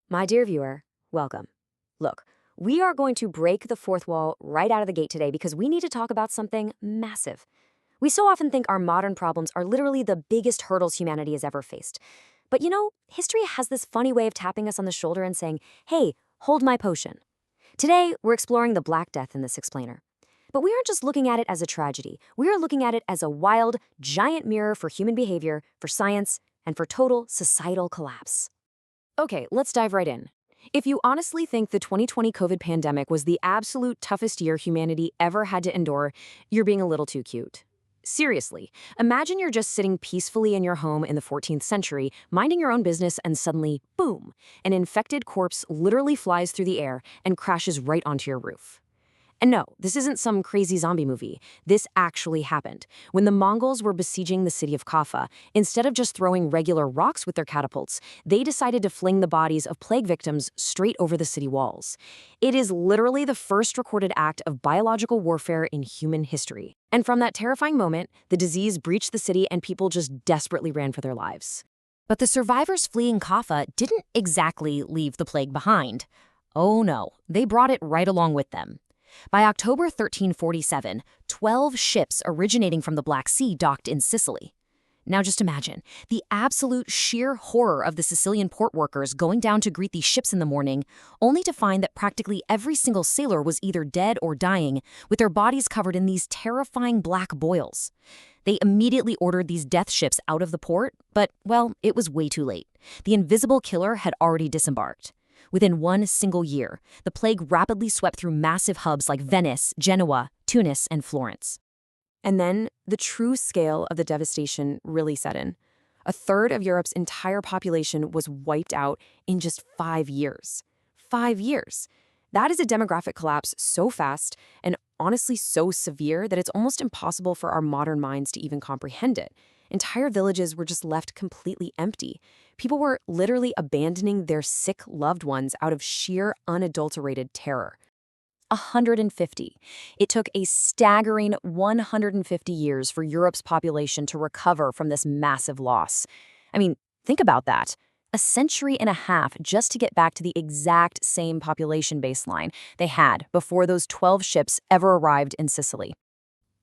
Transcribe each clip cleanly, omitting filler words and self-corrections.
My dear viewer, welcome. Look, we are going to break the fourth wall right out of the gate today because we need to talk about something massive. We so often think our modern problems are literally the biggest hurdles humanity has ever faced. But history has this funny way of tapping us on the shoulder and saying, hey, hold my potion. Today, we're exploring the Black Death in this explainer. But we aren't just looking at it as a tragedy. We are looking at it as a wild, giant mirror for human behavior, for science, and for total societal collapse. Okay, let's dive right in. If you honestly think the 2020 COVID pandemic was the absolute toughest year humanity ever had to endure, you're being a little too cute. Seriously, imagine you're just sitting peacefully in your home in the 14th century, minding your own business, and suddenly, boom, an infected corpse literally flies through the air and crashes right onto your roof. And no, this isn't some crazy zombie movie. This actually happened. When the Mongols were besieging the city of Kaffa, instead of just throwing regular rocks with their catapults, they decided to fling the bodies of plague victims straight over the city walls. It is literally the first recorded act of biological warfare in human history. And from that terrifying moment, the disease breached the city and people just desperately ran for their lives. But the survivors fleeing Kaffa didn't exactly leave the plague behind. Oh no, they brought it right along with them. By October 1347, 12 ships originating from the Black Sea docked in Sicily. Now just imagine, the absolute sheer horror of the Sicilian port workers going down to greet these ships in the morning, only to find that practically every single sailor was either dead or dying, with their bodies covered in these terrifying black boils. They immediately ordered these death ships out of the port, but, well, it was way too late. The invisible killer had already disembarked. Within one single year, the plague rapidly swept through massive hubs like Venice, Genoa, Tunis, and Florence. And then the true scale of the devastation really set in. A third of Europe's entire population was wiped out in just 5 years. 5 years. That is a demographic collapse so fast and honestly so severe that it's almost impossible for our modern minds to even comprehend it. Entire villages were just left completely empty. People were literally abandoning their sick loved ones out of sheer, unadulterated terror. 150. It took a staggering 150 years for Europe's population to recover from this massive loss. I mean, think about that. A century and a half just to get back to the exact same population baseline they had before those 12 ships ever arrived in Sicily.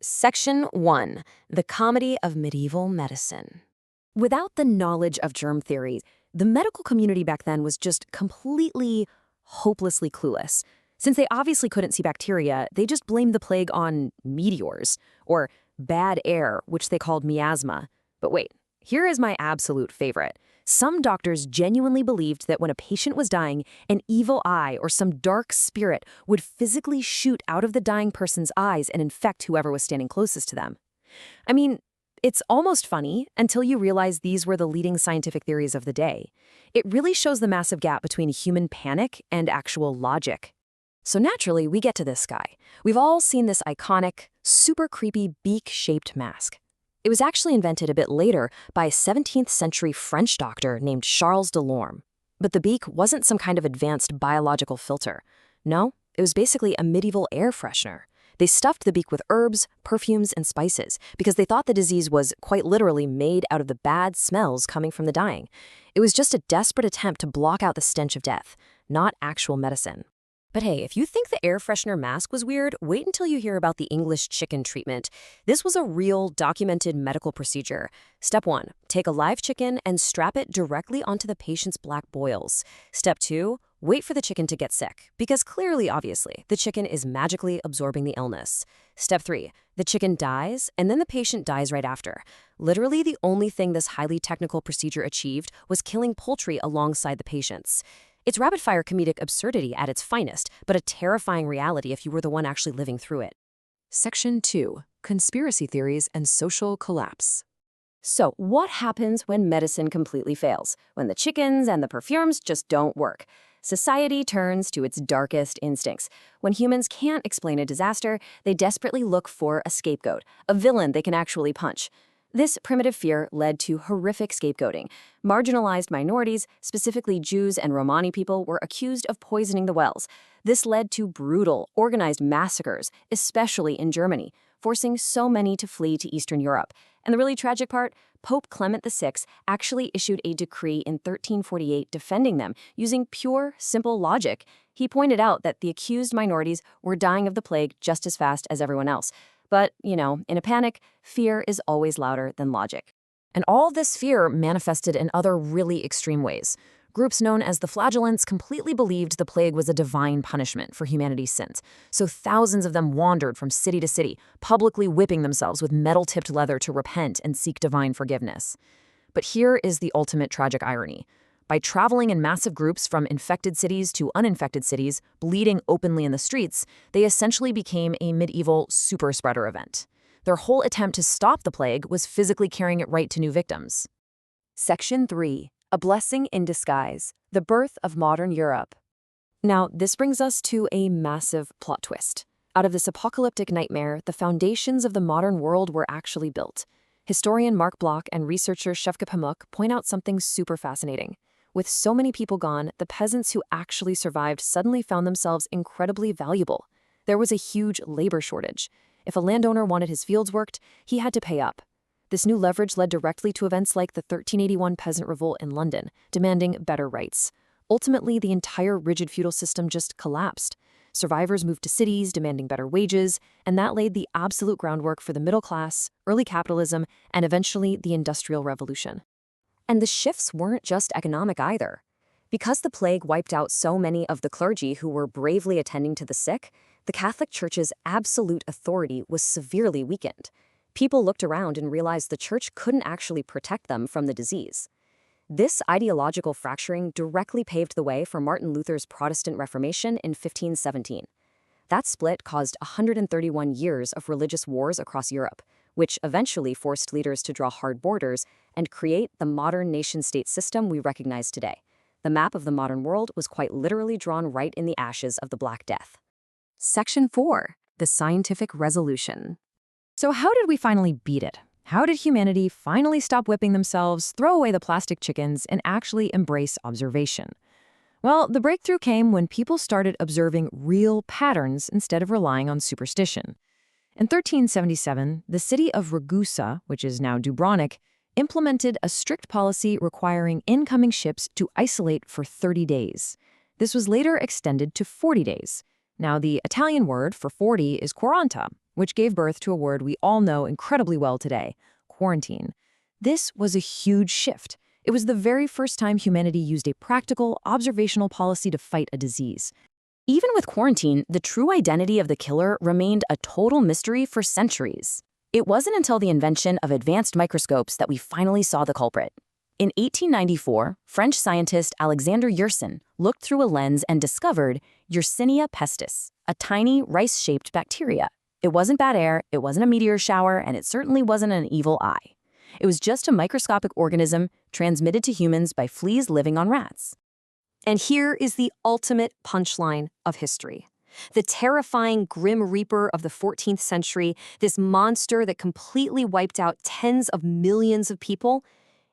Section 1. The Comedy of Medieval Medicine. Without the knowledge of germ theory, the medical community back then was just completely, hopelessly clueless. Since they obviously couldn't see bacteria, they just blamed the plague on meteors, or bad air, which they called miasma. But wait, here is my absolute favorite. Some doctors genuinely believed that when a patient was dying, an evil eye or some dark spirit would physically shoot out of the dying person's eyes and infect whoever was standing closest to them. I mean, it's almost funny until you realize these were the leading scientific theories of the day. It really shows the massive gap between human panic and actual logic. So naturally, we get to this guy. We've all seen this iconic, super creepy beak-shaped mask. It was actually invented a bit later by a 17th century French doctor named Charles Delorme. But the beak wasn't some kind of advanced biological filter. No, it was basically a medieval air freshener. They stuffed the beak with herbs, perfumes, and spices because they thought the disease was quite literally made out of the bad smells coming from the dying. It was just a desperate attempt to block out the stench of death, not actual medicine. But hey, if you think the air freshener mask was weird, wait until you hear about the English chicken treatment. This was a real, documented medical procedure. Step 1, take a live chicken and strap it directly onto the patient's black boils. Step 2, wait for the chicken to get sick, because clearly, obviously, the chicken is magically absorbing the illness. Step 3, the chicken dies, and then the patient dies right after. Literally, the only thing this highly technical procedure achieved was killing poultry alongside the patients. It's rapid-fire comedic absurdity at its finest, but a terrifying reality if you were the one actually living through it. Section 2. Conspiracy Theories and Social Collapse. So, what happens when medicine completely fails? When the chickens and the perfumes just don't work? Society turns to its darkest instincts. When humans can't explain a disaster, they desperately look for a scapegoat, a villain they can actually punch. This primitive fear led to horrific scapegoating. Marginalized minorities, specifically Jews and Romani people, were accused of poisoning the wells. This led to brutal, organized massacres, especially in Germany, forcing so many to flee to Eastern Europe. And the really tragic part? Pope Clement VI actually issued a decree in 1348 defending them using pure, simple logic. He pointed out that the accused minorities were dying of the plague just as fast as everyone else. But, in a panic, fear is always louder than logic. And all this fear manifested in other really extreme ways. Groups known as the Flagellants completely believed the plague was a divine punishment for humanity's sins, so thousands of them wandered from city to city, publicly whipping themselves with metal-tipped leather to repent and seek divine forgiveness. But here is the ultimate tragic irony. By traveling in massive groups from infected cities to uninfected cities, bleeding openly in the streets, they essentially became a medieval super-spreader event. Their whole attempt to stop the plague was physically carrying it right to new victims. Section 3. A blessing in disguise, the birth of modern Europe. Now, this brings us to a massive plot twist. Out of this apocalyptic nightmare, the foundations of the modern world were actually built. Historian Mark Bloch and researcher Shevka Pamuk point out something super fascinating. With so many people gone, the peasants who actually survived suddenly found themselves incredibly valuable. There was a huge labor shortage. If a landowner wanted his fields worked, he had to pay up. This new leverage led directly to events like the 1381 peasant revolt in London, demanding better rights. Ultimately, the entire rigid feudal system just collapsed. Survivors moved to cities, demanding better wages, and that laid the absolute groundwork for the middle class, early capitalism, and eventually the Industrial Revolution. And the shifts weren't just economic either. Because the plague wiped out so many of the clergy who were bravely attending to the sick, the Catholic Church's absolute authority was severely weakened. People looked around and realized the church couldn't actually protect them from the disease. This ideological fracturing directly paved the way for Martin Luther's Protestant Reformation in 1517. That split caused 131 years of religious wars across Europe, which eventually forced leaders to draw hard borders and create the modern nation-state system we recognize today. The map of the modern world was quite literally drawn right in the ashes of the Black Death. Section 4. The Scientific Resolution. So how did we finally beat it? How did humanity finally stop whipping themselves, throw away the plastic chickens, and actually embrace observation? Well, the breakthrough came when people started observing real patterns instead of relying on superstition. In 1377, the city of Ragusa, which is now Dubrovnik, implemented a strict policy requiring incoming ships to isolate for 30 days. This was later extended to 40 days. Now, the Italian word for 40 is quaranta, which gave birth to a word we all know incredibly well today, quarantine. This was a huge shift. It was the very first time humanity used a practical, observational policy to fight a disease. Even with quarantine, the true identity of the killer remained a total mystery for centuries. It wasn't until the invention of advanced microscopes that we finally saw the culprit. In 1894, French scientist Alexander Yersin looked through a lens and discovered Yersinia pestis, a tiny rice-shaped bacteria. It wasn't bad air, it wasn't a meteor shower, and it certainly wasn't an evil eye. It was just a microscopic organism transmitted to humans by fleas living on rats. And here is the ultimate punchline of history. The terrifying Grim Reaper of the 14th century, this monster that completely wiped out tens of millions of people,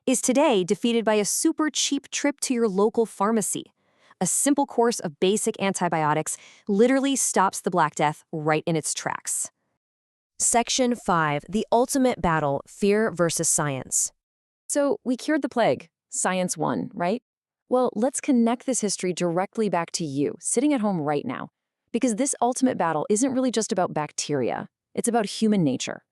is today defeated by a super cheap trip to your local pharmacy. A simple course of basic antibiotics literally stops the Black Death right in its tracks. Section 5. The ultimate battle, fear versus science. So we cured the plague. Science won, right? Well, let's connect this history directly back to you, sitting at home right now. Because this ultimate battle isn't really just about bacteria. It's about human nature.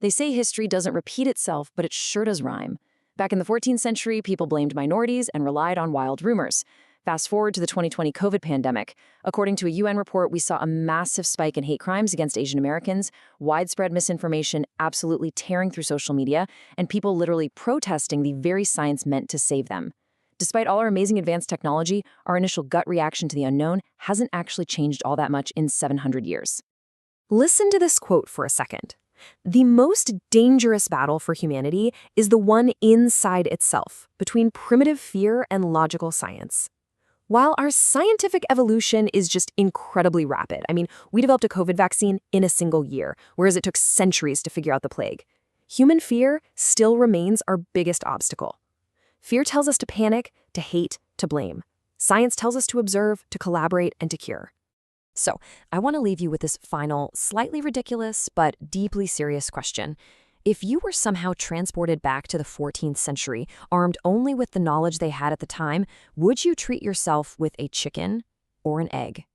They say history doesn't repeat itself, but it sure does rhyme. Back in the 14th century, people blamed minorities and relied on wild rumors. Fast forward to the 2020 COVID pandemic. According to a UN report, we saw a massive spike in hate crimes against Asian Americans, widespread misinformation absolutely tearing through social media, and people literally protesting the very science meant to save them. Despite all our amazing advanced technology, our initial gut reaction to the unknown hasn't actually changed all that much in 700 years. Listen to this quote for a second. The most dangerous battle for humanity is the one inside itself, between primitive fear and logical science. While our scientific evolution is just incredibly rapid, we developed a COVID vaccine in a single year, whereas it took centuries to figure out the plague. Human fear still remains our biggest obstacle. Fear tells us to panic, to hate, to blame. Science tells us to observe, to collaborate, and to cure. So, I want to leave you with this final, slightly ridiculous, but deeply serious question. If you were somehow transported back to the 14th century, armed only with the knowledge they had at the time, would you treat yourself with a chicken or an egg?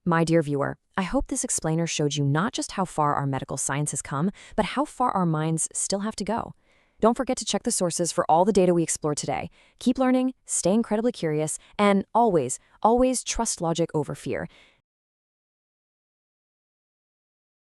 My dear viewer, I hope this explainer showed you not just how far our medical science has come, but how far our minds still have to go. Don't forget to check the sources for all the data we explored today. Keep learning, stay incredibly curious, and always, always trust logic over fear.